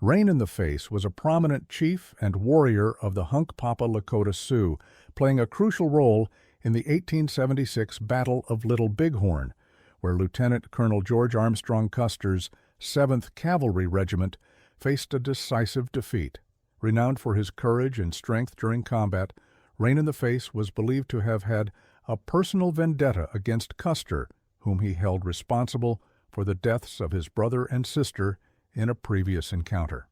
Rain in the Face was a prominent chief and warrior of the Hunkpapa Lakota Sioux, playing a crucial role in the 1876 Battle of Little Bighorn, where Lieutenant Colonel George Armstrong Custer's 7th Cavalry Regiment faced a decisive defeat. Renowned for his courage and strength during combat, Rain in the Face was believed to have had a personal vendetta against Custer, whom he held responsible for the deaths of his brother and sister in a previous encounter.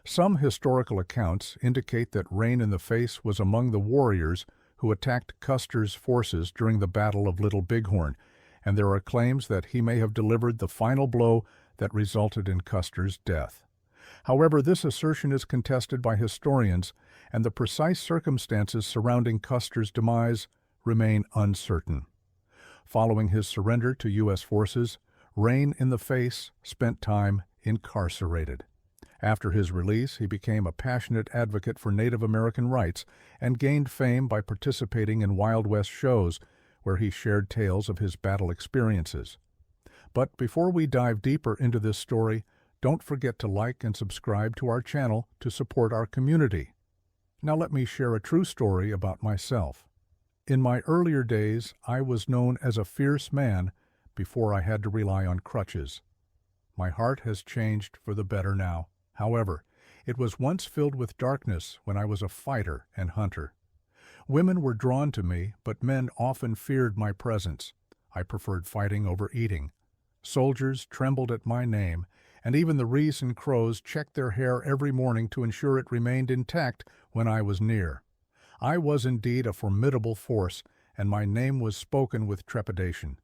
Some historical accounts indicate that Rain in the Face was among the warriors who attacked Custer's forces during the Battle of Little Bighorn, and there are claims that he may have delivered the final blow that resulted in Custer's death. However, this assertion is contested by historians, and the precise circumstances surrounding Custer's demise remain uncertain. Following his surrender to U.S. forces, Rain in the Face spent time incarcerated. After his release, he became a passionate advocate for Native American rights and gained fame by participating in Wild West shows where he shared tales of his battle experiences. But before we dive deeper into this story, don't forget to like and subscribe to our channel to support our community. Now let me share a true story about myself. In my earlier days, I was known as a fierce man before I had to rely on crutches. My heart has changed for the better now. However, it was once filled with darkness when I was a fighter and hunter. Women were drawn to me, but men often feared my presence. I preferred fighting over eating. Soldiers trembled at my name, and even the Rees and Crows checked their hair every morning to ensure it remained intact when I was near. I was indeed a formidable force, and my name was spoken with trepidation.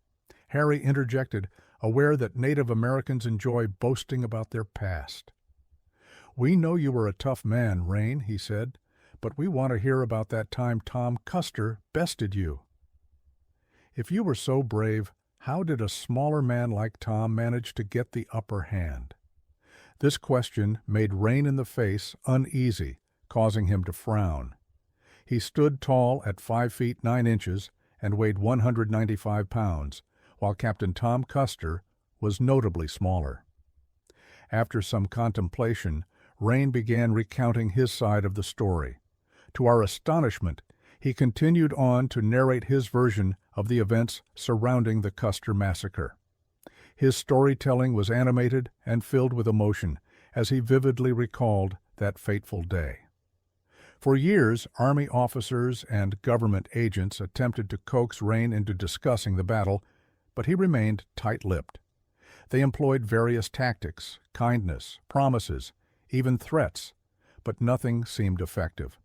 Harry interjected, aware that Native Americans enjoy boasting about their past. "We know you were a tough man, Rain," he said, "but we want to hear about that time Tom Custer bested you. If you were so brave, how did a smaller man like Tom manage to get the upper hand?" This question made Rain in the Face uneasy, causing him to frown. He stood tall at 5 feet 9 inches and weighed 195 pounds, while Captain Tom Custer was notably smaller. After some contemplation, Rain began recounting his side of the story. To our astonishment, he continued on to narrate his version of the events surrounding the Custer massacre. His storytelling was animated and filled with emotion as he vividly recalled that fateful day. For years, Army officers and government agents attempted to coax Rain into discussing the battle, but he remained tight-lipped. They employed various tactics, kindness, promises, even threats, but nothing seemed effective.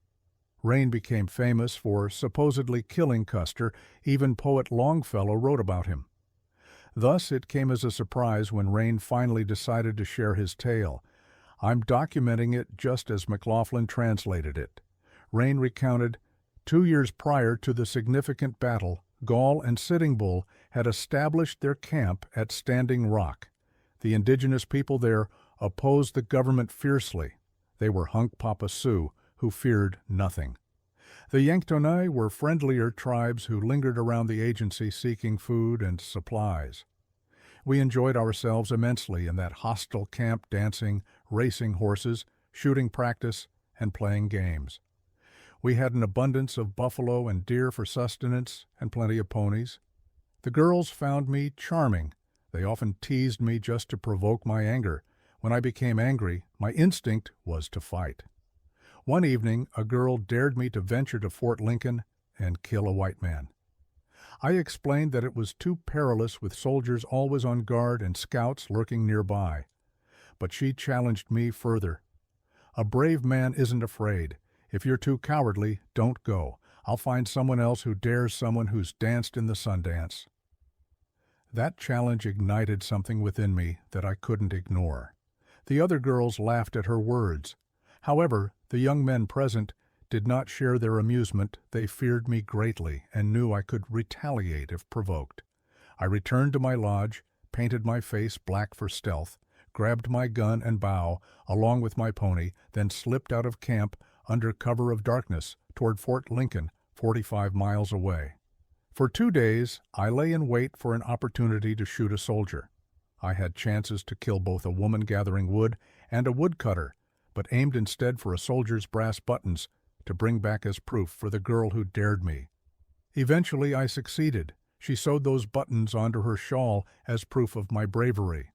Rain became famous for supposedly killing Custer. Even poet Longfellow wrote about him. Thus, it came as a surprise when Rain finally decided to share his tale. I'm documenting it just as McLaughlin translated it. Rain recounted, 2 years prior to the significant battle, Gall and Sitting Bull had established their camp at Standing Rock. The indigenous people there opposed the government fiercely. They were Hunkpapa Sioux, who feared nothing. The Yanktonai were friendlier tribes who lingered around the agency seeking food and supplies. We enjoyed ourselves immensely in that hostile camp, dancing, racing horses, shooting practice, and playing games. We had an abundance of buffalo and deer for sustenance and plenty of ponies. The girls found me charming. They often teased me just to provoke my anger. When I became angry, my instinct was to fight. One evening, a girl dared me to venture to Fort Lincoln and kill a white man. I explained that it was too perilous with soldiers always on guard and scouts lurking nearby. But she challenged me further. "A brave man isn't afraid. If you're too cowardly, don't go. I'll find someone else who dares someone who's danced in the Sundance." That challenge ignited something within me that I couldn't ignore. The other girls laughed at her words. However, the young men present did not share their amusement. They feared me greatly and knew I could retaliate if provoked. I returned to my lodge, painted my face black for stealth, grabbed my gun and bow along with my pony, then slipped out of camp under cover of darkness toward Fort Lincoln, 45 miles away. For 2 days, I lay in wait for an opportunity to shoot a soldier. I had chances to kill both a woman gathering wood and a woodcutter, but aimed instead for a soldier's brass buttons to bring back as proof for the girl who dared me. Eventually I succeeded. She sewed those buttons onto her shawl as proof of my bravery.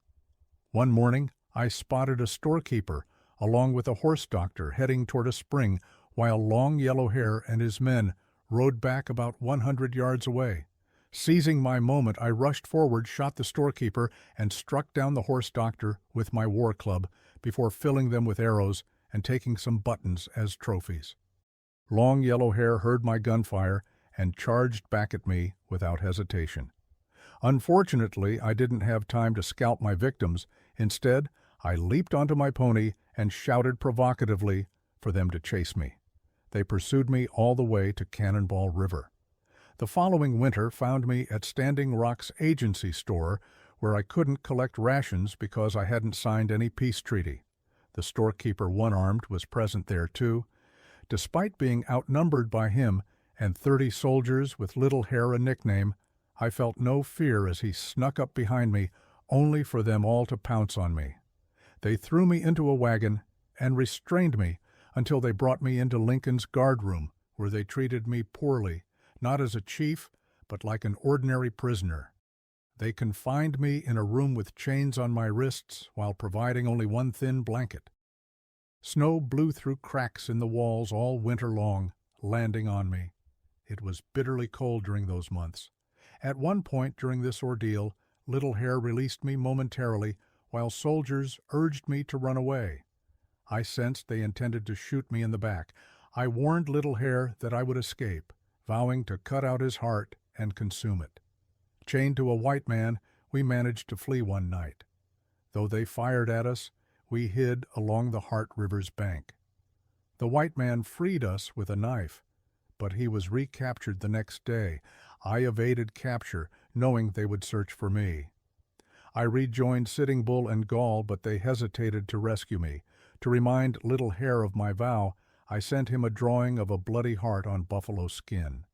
One morning I spotted a storekeeper along with a horse doctor heading toward a spring, while Long Yellow Hair and his men rode back about 100 yards away. Seizing my moment, I rushed forward, shot the storekeeper, and struck down the horse doctor with my war club before filling them with arrows and taking some buttons as trophies. Long Yellow Hair heard my gunfire and charged back at me without hesitation. Unfortunately, I didn't have time to scalp my victims. Instead, I leaped onto my pony and shouted provocatively for them to chase me. They pursued me all the way to Cannonball River. The following winter found me at Standing Rock's agency store, where I couldn't collect rations because I hadn't signed any peace treaty. The storekeeper, one-armed, was present there too. Despite being outnumbered by him and 30 soldiers with Little Hair a nickname, I felt no fear as he snuck up behind me, only for them all to pounce on me. They threw me into a wagon and restrained me until they brought me into Lincoln's guardroom, where they treated me poorly, not as a chief, but like an ordinary prisoner. They confined me in a room with chains on my wrists while providing only one thin blanket. Snow blew through cracks in the walls all winter long, landing on me. It was bitterly cold during those months. At one point during this ordeal, Little Hair released me momentarily while soldiers urged me to run away. I sensed they intended to shoot me in the back. I warned Little Hair that I would escape, vowing to cut out his heart and consume it. Chained to a white man, we managed to flee one night. Though they fired at us, we hid along the Heart River's bank. The white man freed us with a knife, but he was recaptured the next day. I evaded capture, knowing they would search for me. I rejoined Sitting Bull and Gall, but they hesitated to rescue me. To remind Little Hair of my vow, I sent him a drawing of a bloody heart on buffalo skin.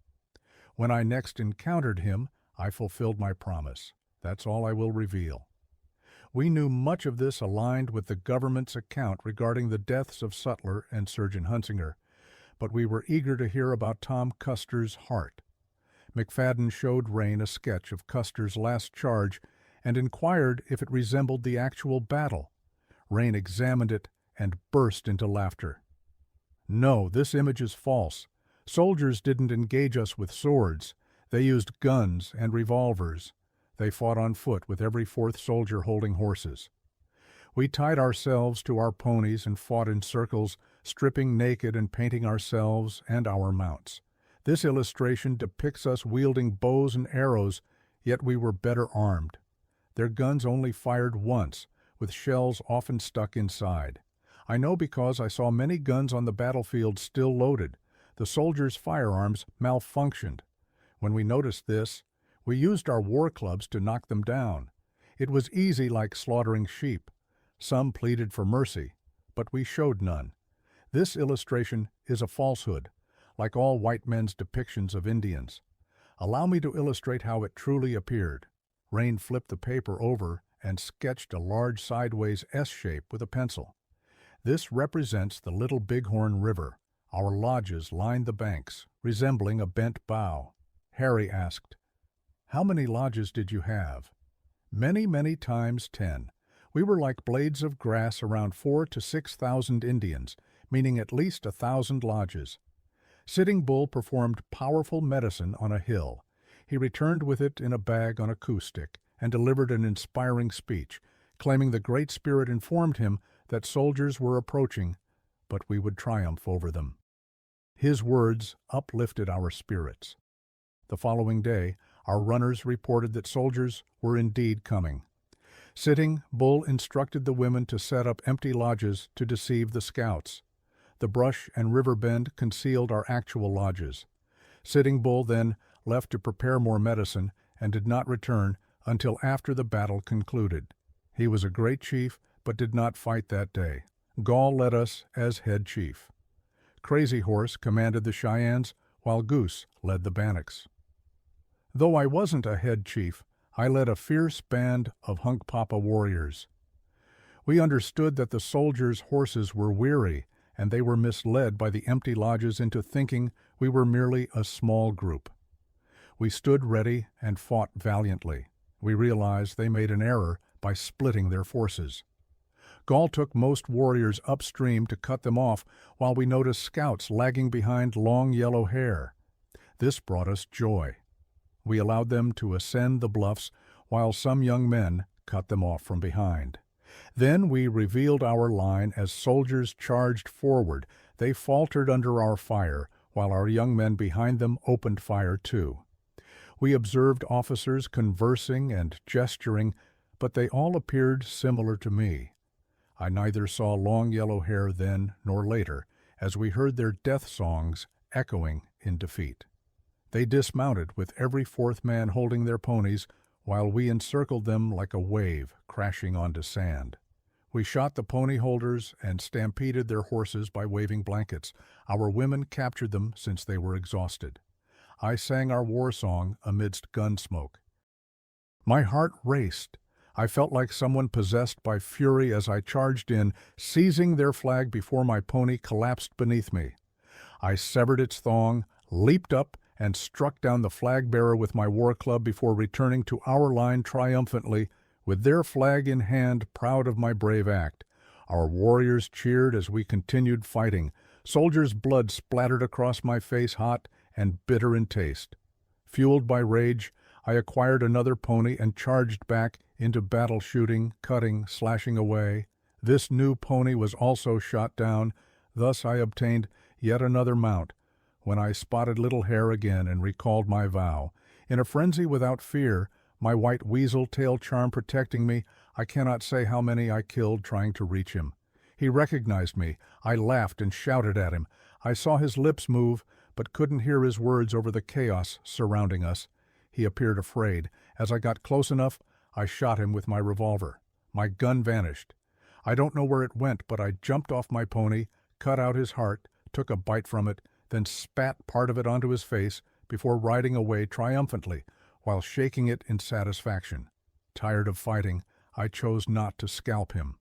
When I next encountered him, I fulfilled my promise. That's all I will reveal. We knew much of this aligned with the government's account regarding the deaths of Sutler and Surgeon Hunsinger, but we were eager to hear about Tom Custer's heart. McFadden showed Rain a sketch of Custer's last charge and inquired if it resembled the actual battle. Rain examined it and burst into laughter. "No, this image is false. Soldiers didn't engage us with swords. They used guns and revolvers. They fought on foot with every fourth soldier holding horses. We tied ourselves to our ponies and fought in circles, stripping naked and painting ourselves and our mounts. This illustration depicts us wielding bows and arrows, yet we were better armed. Their guns only fired once, with shells often stuck inside. I know because I saw many guns on the battlefield still loaded. The soldiers' firearms malfunctioned. When we noticed this, we used our war clubs to knock them down. It was easy, like slaughtering sheep. Some pleaded for mercy, but we showed none. This illustration is a falsehood, like all white men's depictions of Indians. Allow me to illustrate how it truly appeared." Rain flipped the paper over and sketched a large sideways S shape with a pencil. "This represents the Little Bighorn River. Our lodges lined the banks, resembling a bent bow." Harry asked, "How many lodges did you have?" "Many, many times 10. We were like blades of grass around 4,000 to 6,000 Indians, meaning at least 1,000 lodges. Sitting Bull performed powerful medicine on a hill. He returned with it in a bag on a coup stick and delivered an inspiring speech, claiming the Great Spirit informed him that soldiers were approaching, but we would triumph over them. His words uplifted our spirits. The following day, our runners reported that soldiers were indeed coming. Sitting Bull instructed the women to set up empty lodges to deceive the scouts. The brush and river bend concealed our actual lodges. Sitting Bull then left to prepare more medicine and did not return until after the battle concluded. He was a great chief, but did not fight that day. Gall led us as head chief. Crazy Horse commanded the Cheyennes, while Goose led the Bannocks. Though I wasn't a head chief, I led a fierce band of Hunkpapa warriors. We understood that the soldiers' horses were weary, and they were misled by the empty lodges into thinking we were merely a small group. We stood ready and fought valiantly. We realized they made an error by splitting their forces. Gall took most warriors upstream to cut them off, while we noticed scouts lagging behind Long Yellow Hair. This brought us joy. We allowed them to ascend the bluffs, while some young men cut them off from behind. Then we revealed our line as soldiers charged forward. They faltered under our fire, while our young men behind them opened fire too. We observed officers conversing and gesturing, but they all appeared similar to me. I neither saw Long Yellow Hair then nor later, as we heard their death songs echoing in defeat. They dismounted with every fourth man holding their ponies, while we encircled them like a wave crashing onto sand. We shot the pony holders and stampeded their horses by waving blankets. Our women captured them since they were exhausted. I sang our war song amidst gun smoke. My heart raced. I felt like someone possessed by fury as I charged in, seizing their flag before my pony collapsed beneath me. I severed its thong, leaped up, and struck down the flag bearer with my war club before returning to our line triumphantly, with their flag in hand, proud of my brave act. Our warriors cheered as we continued fighting. Soldiers' blood splattered across my face, hot and bitter in taste. Fueled by rage, I acquired another pony and charged back into battle, shooting, cutting, slashing away. This new pony was also shot down. Thus I obtained yet another mount, when I spotted Little Hair again and recalled my vow. In a frenzy without fear, my white weasel tail charm protecting me, I cannot say how many I killed trying to reach him. He recognized me. I laughed and shouted at him. I saw his lips move, but couldn't hear his words over the chaos surrounding us. He appeared afraid. As I got close enough, I shot him with my revolver. My gun vanished. I don't know where it went, but I jumped off my pony, cut out his heart, took a bite from it, then spat part of it onto his face before riding away triumphantly, while shaking it in satisfaction. Tired of fighting, I chose not to scalp him.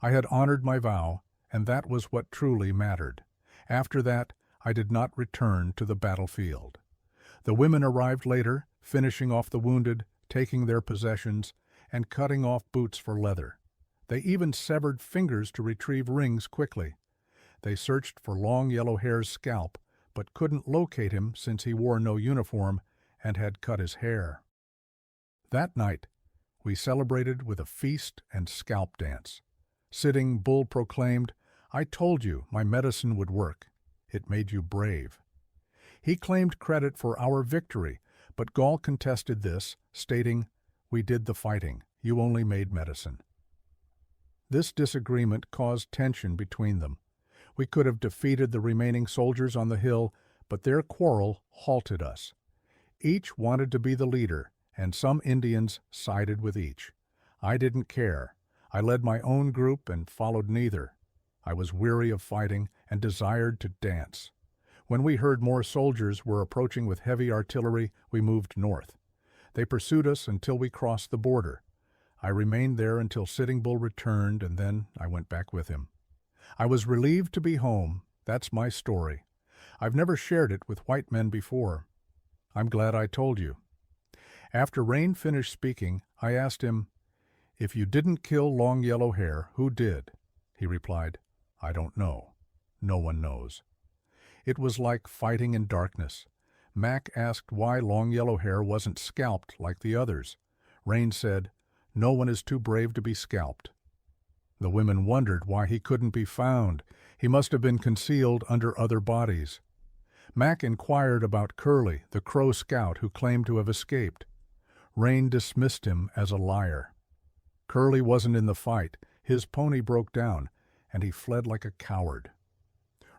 I had honored my vow, and that was what truly mattered. After that, I did not return to the battlefield. The women arrived later, finishing off the wounded, taking their possessions, and cutting off boots for leather. They even severed fingers to retrieve rings quickly. They searched for Long Yellow Hair's scalp, but couldn't locate him since he wore no uniform and had cut his hair. That night, we celebrated with a feast and scalp dance. Sitting Bull proclaimed, "I told you my medicine would work. It made you brave." He claimed credit for our victory, but Gall contested this, stating, "We did the fighting. You only made medicine." This disagreement caused tension between them. We could have defeated the remaining soldiers on the hill, but their quarrel halted us. Each wanted to be the leader, and some Indians sided with each. I didn't care. I led my own group and followed neither. I was weary of fighting and desired to dance. When we heard more soldiers were approaching with heavy artillery, we moved north. They pursued us until we crossed the border. I remained there until Sitting Bull returned, and then I went back with him. I was relieved to be home. That's my story. I've never shared it with white men before. I'm glad I told you. After Rain finished speaking, I asked him, "If you didn't kill Long Yellow Hair, who did?" He replied, "I don't know. No one knows." It was like fighting in darkness. Mac asked why Long Yellow Hair wasn't scalped like the others. Rain said, "No one is too brave to be scalped." The women wondered why he couldn't be found. He must have been concealed under other bodies. Mac inquired about Curly, the Crow scout who claimed to have escaped. Rain dismissed him as a liar. Curly wasn't in the fight. His pony broke down, and he fled like a coward.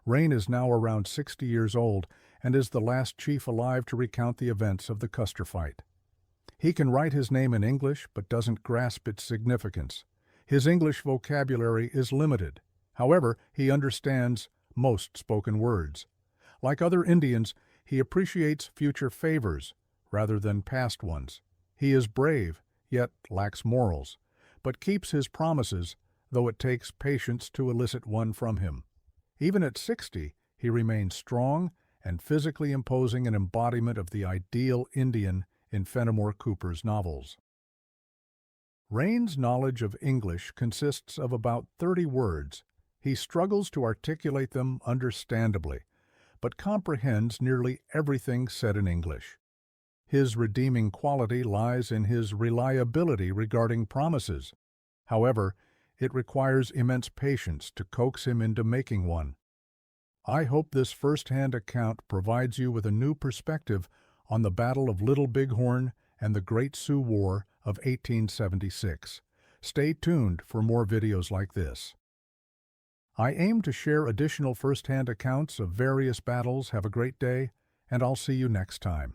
Rain is now around 60 years old and is the last chief alive to recount the events of the Custer fight. He can write his name in English but doesn't grasp its significance. His English vocabulary is limited. However, he understands most spoken words. Like other Indians, he appreciates future favors rather than past ones. He is brave, yet lacks morals, but keeps his promises, though it takes patience to elicit one from him. Even at 60, he remains strong and physically imposing, an embodiment of the ideal Indian in Fenimore Cooper's novels. Rain's knowledge of English consists of about 30 words. He struggles to articulate them understandably, but comprehends nearly everything said in English. His redeeming quality lies in his reliability regarding promises. However, it requires immense patience to coax him into making one. I hope this first-hand account provides you with a new perspective on the Battle of Little Bighorn and the Great Sioux War of 1876. Stay tuned for more videos like this. I aim to share additional first-hand accounts of various battles. Have a great day, and I'll see you next time.